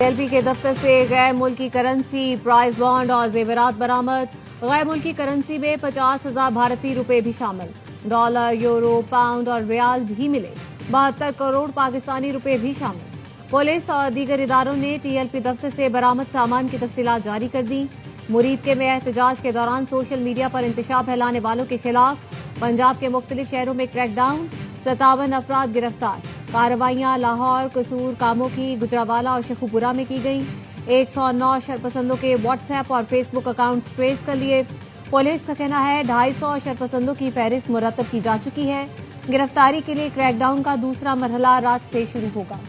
LP के दफ्तर से गैर मुल्की करेंसी, प्राइस बॉन्ड और जेवरात बरामद। गैर मुल्की करेंसी में 50,000 भारतीय रुपए भी शामिल। डॉलर, यूरो, पाउंड और रियाल भी मिले। 72 करोड़ पाकिस्तानी रुपए भी शामिल। पुलिस और दीगर इदारों ने TLP दफ्तर से बरामद सामान की तफसीलात जारी कर दी। मुरीद के में एहतजाज के दौरान सोशल मीडिया पर इंतशार फैलाने वालों के खिलाफ पंजाब के मुख्तलिफ शहरों में क्रैकडाउन। 57 अफराद गिरफ्तार। कार्रवाइयां लाहौर, कसूर, कामोकी, गुजरावाला और शेखुपुरा में की गई। 109 शरपसंदों के व्हाट्सएप और फेसबुक अकाउंट्स ट्रेस कर लिए। पुलिस का कहना है 250 शरपसंदों की फहरिस्त मुरतब की जा चुकी है। गिरफ्तारी के लिए क्रैकडाउन का दूसरा मरहला रात से शुरू होगा।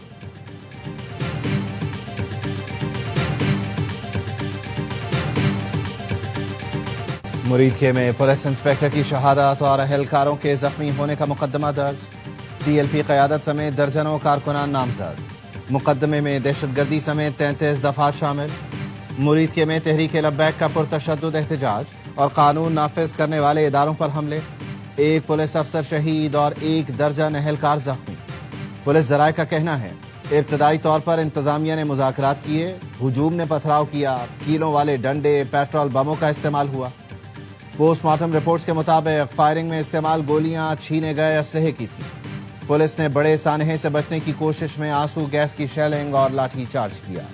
मुरीदके में पुलिस इंस्पेक्टर की शहादत और अहलकारों के जख्मी होने का मुकदमा दर्ज। TLP क़यादत समेत दर्जनों कारकुनान नामजद। मुकदमे में दहशतगर्दी समेत 33 दफात शामिल। मुरीदके में तहरीक लब्बैक का पुरतशद्दुद एहतजाज और कानून नाफिज करने वाले इदारों पर हमले। एक पुलिस अफसर शहीद और 1 दर्जन अहलकार जख्मी। पुलिस ज़राए का कहना है इब्तदाई तौर पर इंतजामिया ने मुज़ाकरात किए, हुजूम ने पथराव किया, कीलों वाले डंडे, पेट्रोल बमों का इस्तेमाल हुआ। पोस्टमार्टम रिपोर्ट्स के मुताबिक फायरिंग में इस्तेमाल गोलियां छीने गए असलहे की थी। पुलिस ने बड़े सानहे से बचने की कोशिश में आंसू गैस की शेलिंग और लाठी चार्ज किया।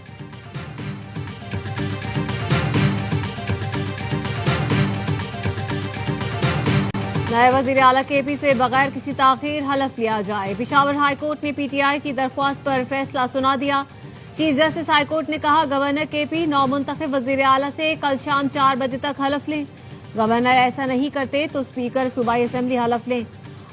नए वजीर आला KP से बगैर किसी ताखीर हलफ लिया जाए। पेशावर हाई कोर्ट ने PTI की दरख्वास्त पर फैसला सुना दिया। चीफ जस्टिस हाई कोर्ट ने कहा गवर्नर KP नौमुंतखब वजीर आला से कल शाम 4 बजे तक हलफ लें। गवर्नर ऐसा नहीं करते तो स्पीकर सूबाई असेंबली हलफ लें।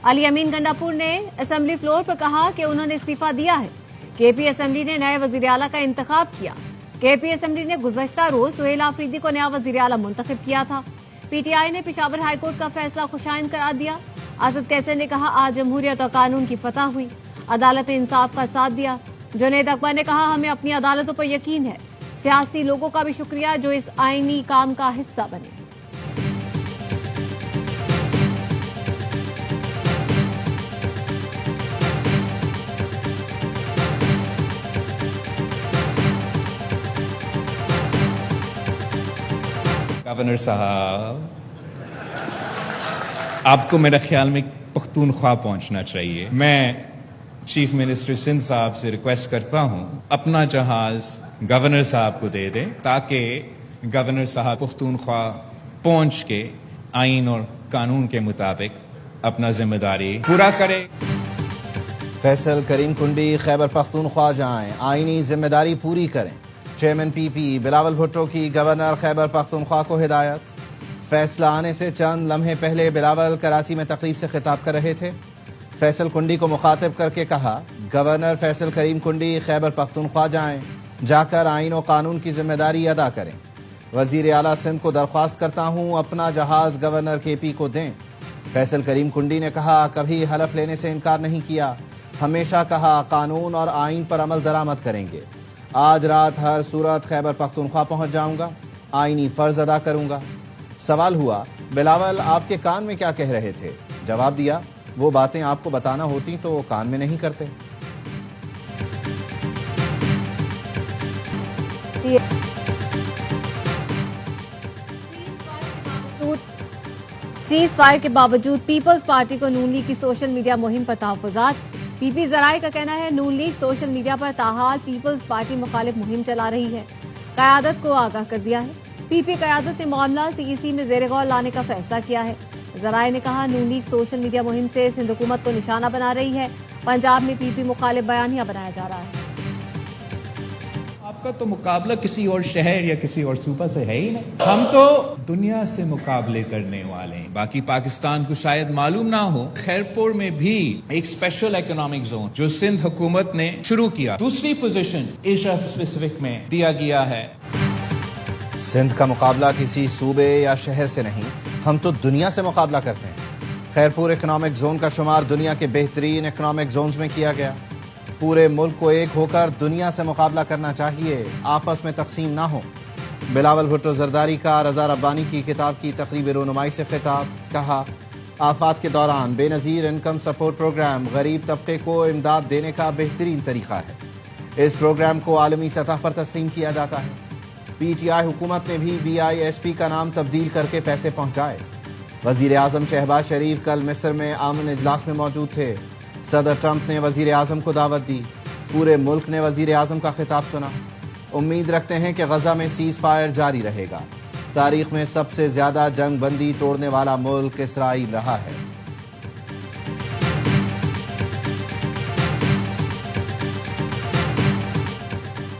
अली अमीन गंडापुर ने असेंबली फ्लोर पर कहा कि उन्होंने इस्तीफा दिया है। KP असेंबली ने नए वजीर आला का इंतखाब किया। KP असेंबली ने गुज़श्ता रोज सुहेल आफरीदी को नया वजीर आला मुंतखब किया था। PTI ने पेशावर हाई कोर्ट का फैसला खुशाइन करार दिया। आसद कैसर ने कहा आज जमहूरियत और कानून की फतह हुई, अदालत ने इंसाफ का साथ दिया। जुनैद अकबर ने कहा हमें अपनी अदालतों पर यकीन है। सियासी लोगों का भी शुक्रिया जो इस आईनी काम का हिस्सा बने। गवर्नर साहब, आपको मेरे ख्याल में पख्तूनख्वा पहुंचना चाहिए। मैं चीफ मिनिस्टर सिंध साहब से रिक्वेस्ट करता हूं अपना जहाज गवर्नर साहब को दे दें ताकि गवर्नर साहब पख्तूनख्वा पहुंच के आइन और कानून के मुताबिक अपना जिम्मेदारी पूरा करे। फैसल करीम कुंडी खैबर पख्तूनख्वा जाएं, आईनी जिम्मेदारी पूरी करें। चेयरमैन PP बिलावल भुट्टो की गवर्नर खैबर पख्तूनख्वा को हिदायत। फैसला आने से चंद लम्हे पहले बिलावल कराची में तकरीब से खिताब कर रहे थे। फैसल कुंडी को मुखातिब करके कहा गवर्नर फैसल करीम कुंडी खैबर पख्तूनख्वा जाएं, जाकर आइन और कानून की जिम्मेदारी अदा करें। वजीर आला सिंध को दरख्वास्त करता हूँ अपना जहाज गवर्नर KP को दें। फैसल करीम कुंडी ने कहा कभी हलफ लेने से इनकार नहीं किया, हमेशा कहा कानून और आइन पर अमल दरामद करेंगे। आज रात हर सूरत खैबर पख्तूनख्वा पहुंच जाऊंगा, आईनी फर्ज अदा करूंगा। सवाल हुआ बिलावल आपके कान में क्या कह रहे थे? जवाब दिया वो बातें आपको बताना होती तो कान में नहीं करते। सीज फायर के बावजूद पीपल्स पार्टी को नून लीग की सोशल मीडिया मुहिम पर तहफ़्फ़ुज़ात। PP ज़राए का कहना है नून लीग सोशल मीडिया पर ताहाल पीपल्स पार्टी मुखालिफ मुहिम चला रही है। क़यादत को आगाह कर दिया है। PP क़यादत ने मामला CEC में ज़ेर गौर लाने का फैसला किया है। ज़राए ने कहा नून लीग सोशल मीडिया मुहिम से सिंध हुकूमत को निशाना बना रही है। पंजाब में PP मुखालिफ बयानिया बनाया जा रहा है। आपका तो मुकाबला किसी और शहर या किसी और सूबा से है ही नहीं। हम तो दुनिया से मुकाबले करने वाले हैं। बाकी पाकिस्तान को शायद मालूम ना हो, खैरपुर में भी एक स्पेशल इकोनॉमिक जोन जो सिंध हुकूमत ने शुरू किया, दूसरी पोजीशन एशिया पैसिफिक में दिया गया है। सिंध का मुकाबला किसी सूबे या शहर से नहीं, हम तो दुनिया से मुकाबला करते हैं। खैरपुर इकोनॉमिक जोन का शुमार दुनिया के बेहतरीन इकोनॉमिक जोन्स में किया गया। पूरे मुल्क को एक होकर दुनिया से मुकाबला करना चाहिए, आपस में तकसीम ना हो। बिलावल भुट्टो जरदारी का रजा रब्बानी की किताब की तकरीब रोनुमाई से खिताब। कहा आफात के दौरान बेनज़ीर इनकम सपोर्ट प्रोग्राम गरीब तबके को इमदाद देने का बेहतरीन तरीका है। اس پروگرام کو عالمی سطح پر تسلیم کیا جاتا ہے۔ پی ٹی آئی حکومت نے بھی BISP کا نام تبدیل کر کے پیسے پہنچائے۔ وزیر اعظم شہباز شریف کل مصر میں امن اجلاس میں موجود تھے۔ صدر ٹرمپ نے وزیر اعظم کو دعوت دی۔ پورے ملک نے وزیر اعظم کا خطاب سنا۔ امید رکھتے ہیں کہ غزہ میں سیز فائر جاری رہے گا۔ تاریخ میں سب سے زیادہ جنگ بندی توڑنے والا ملک اسرائیل رہا ہے۔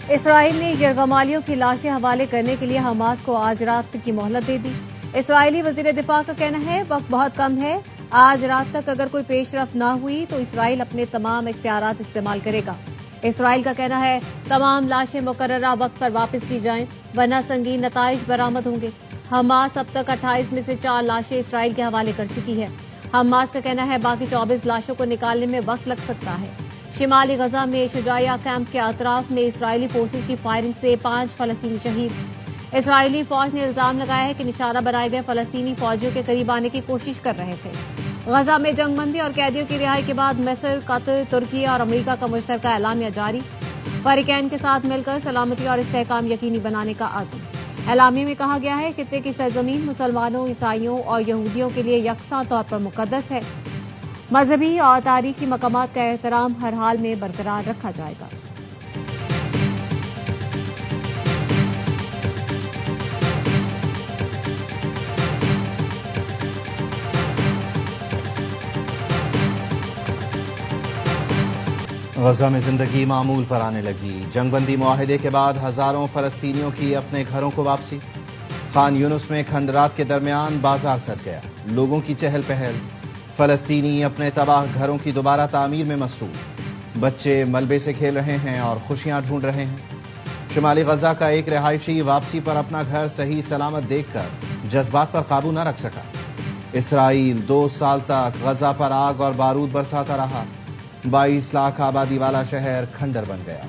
اسرائیل نے یرغمالیوں کی لاشیں حوالے کرنے کے لیے حماس کو آج رات کی مہلت دے دی۔ اسرائیلی وزیر دفاع کا کہنا ہے وقت بہت کم ہے، آج رات تک اگر کوئی پیش رفت نہ ہوئی تو اسرائیل اپنے تمام اختیارات استعمال کرے گا۔ اسرائیل کا کہنا ہے تمام لاشیں مقررہ وقت پر واپس کی جائیں ورنہ سنگین نتائج برآمد ہوں گے۔ حماس اب تک 28 میں سے 4 لاشیں اسرائیل کے حوالے کر چکی ہے۔ حماس کا کہنا ہے باقی 24 لاشوں کو نکالنے میں وقت لگ سکتا ہے۔ شمالی غزہ میں شجاعیہ کیمپ کے اطراف میں اسرائیلی فورسز کی فائرنگ سے 5 فلسطینی شہید۔ اسرائیلی فوج نے الزام لگایا ہے کہ نشانہ بنائے گئے فلسطینی فوجیوں کے قریب آنے کی کوشش کر رہے تھے۔ غزہ میں جنگ بندی اور قیدیوں کی رہائی کے بعد مصر، قطر، ترکی اور امریکہ کا مشترکہ اعلامیہ جاری۔ فریقین کے ساتھ مل کر سلامتی اور استحکام یقینی بنانے کا عزم۔ اعلامیہ میں کہا گیا ہے کہ خطے کی سرزمین مسلمانوں، عیسائیوں اور یہودیوں کے لیے یکساں طور پر مقدس ہے۔ مذہبی اور تاریخی مقامات کا احترام ہر حال میں برقرار رکھا جائے گا۔ غزہ میں زندگی معمول پر آنے لگی۔ جنگ بندی معاہدے کے بعد ہزاروں فلسطینیوں کی اپنے گھروں کو واپسی۔ خان یونس میں کھنڈرات کے درمیان بازار سج گیا، لوگوں کی چہل پہل۔ فلسطینی اپنے تباہ گھروں کی دوبارہ تعمیر میں مصروف۔ بچے ملبے سے کھیل رہے ہیں اور خوشیاں ڈھونڈ رہے ہیں۔ شمالی غزہ کا ایک رہائشی واپسی پر اپنا گھر صحیح سلامت دیکھ کر جذبات پر قابو نہ رکھ سکا۔ اسرائیل 2 سال تک غزہ پر آگ اور بارود برساتا رہا۔ 22 لاکھ آبادی والا شہر کھنڈر بن گیا۔